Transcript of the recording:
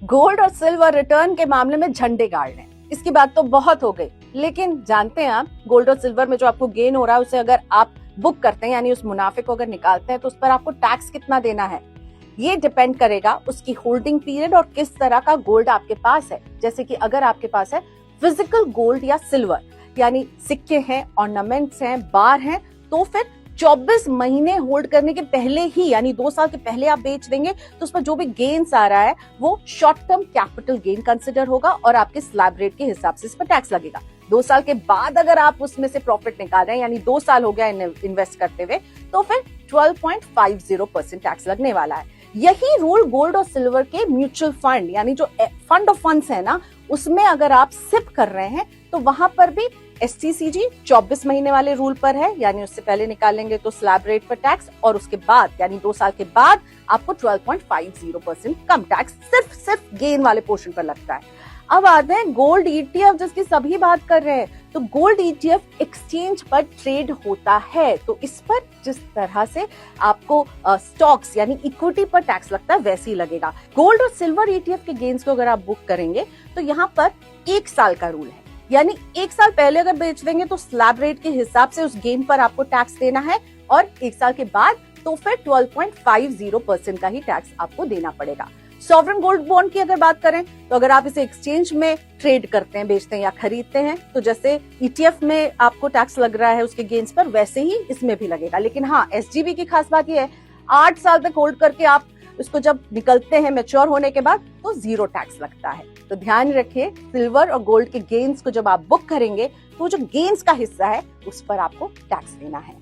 Gold और silver return के मामले में झंडे गाड़ लें। इसकी बात तो बहुत हो गई, लेकिन जानते हैं आप गोल्ड और सिल्वर में जो आपको गेन हो रहा है उसे अगर आप बुक करते हैं यानी उस मुनाफे को अगर निकालते हैं तो उस पर आपको टैक्स कितना देना है? ये डिपेंड करेगा उसकी होल्डिंग पीरियड और किस तरह का गोल्ड आपके पास है। जैसे कि अगर आपके पास है फिजिकल गोल्ड या सिल्वर यानी सिक्के हैं, ऑर्नामेंट्स हैं, बार हैं, तो फिर 24 महीने होल्ड करने के पहले ही यानी 2 साल के पहले आप बेच देंगे तो उस पर जो भी गेन्स आ रहा है वो short term capital gain consider होगा और आपके स्लैब रेट के हिसाब से इस पर टैक्स लगेगा। 2 साल के बाद अगर आप उसमें से प्रॉफिट निकाल रहे हैं यानी 2 साल हो गया इन्वेस्ट करते हुए तो फिर 12.50% टैक्स लगने वाला है। यही रूल गोल्ड और सिल्वर के म्यूचुअल फंड यानी जो फंड ऑफ फंड्स है ना, उसमें अगर आप सिप कर रहे हैं तो वहां पर भी STCG 24 महीने वाले रूल पर है, यानी उससे पहले निकालेंगे तो स्लैब रेट पर टैक्स और उसके बाद यानी 2 साल के बाद आपको 12.50% कम टैक्स सिर्फ गेन वाले पोर्शन पर लगता है। अब आते हैं गोल्ड ETF जिसकी सभी बात कर रहे हैं। तो गोल्ड ETF एक्सचेंज पर ट्रेड होता है, तो इस पर जिस तरह से आपको स्टॉक्स यानी इक्विटी पर टैक्स लगता है वैसे ही लगेगा। गोल्ड और सिल्वर ETF के गेन्स को अगर आप बुक करेंगे तो यहाँ पर 1 साल का रूल है, यानी 1 साल पहले अगर बेच देंगे तो स्लैब रेट के हिसाब से उस गेन पर आपको टैक्स देना है और 1 साल के बाद तो फिर 12.50% का ही टैक्स आपको देना पड़ेगा। सॉवरेन गोल्ड बॉन्ड की अगर बात करें तो अगर आप इसे एक्सचेंज में ट्रेड करते हैं, बेचते हैं या खरीदते हैं तो जैसे ETF में आपको टैक्स लग रहा है उसके गेन्स पर, वैसे ही इसमें भी लगेगा। लेकिन हाँ, SGB की खास बात यह है 8 साल तक होल्ड करके आप उसको जब निकलते हैं मैच्योर होने के बाद तो 0 टैक्स लगता है। तो ध्यान रखिए, सिल्वर और गोल्ड के गेन्स को जब आप बुक करेंगे तो जो गेन्स का हिस्सा है उस पर आपको टैक्स देना है।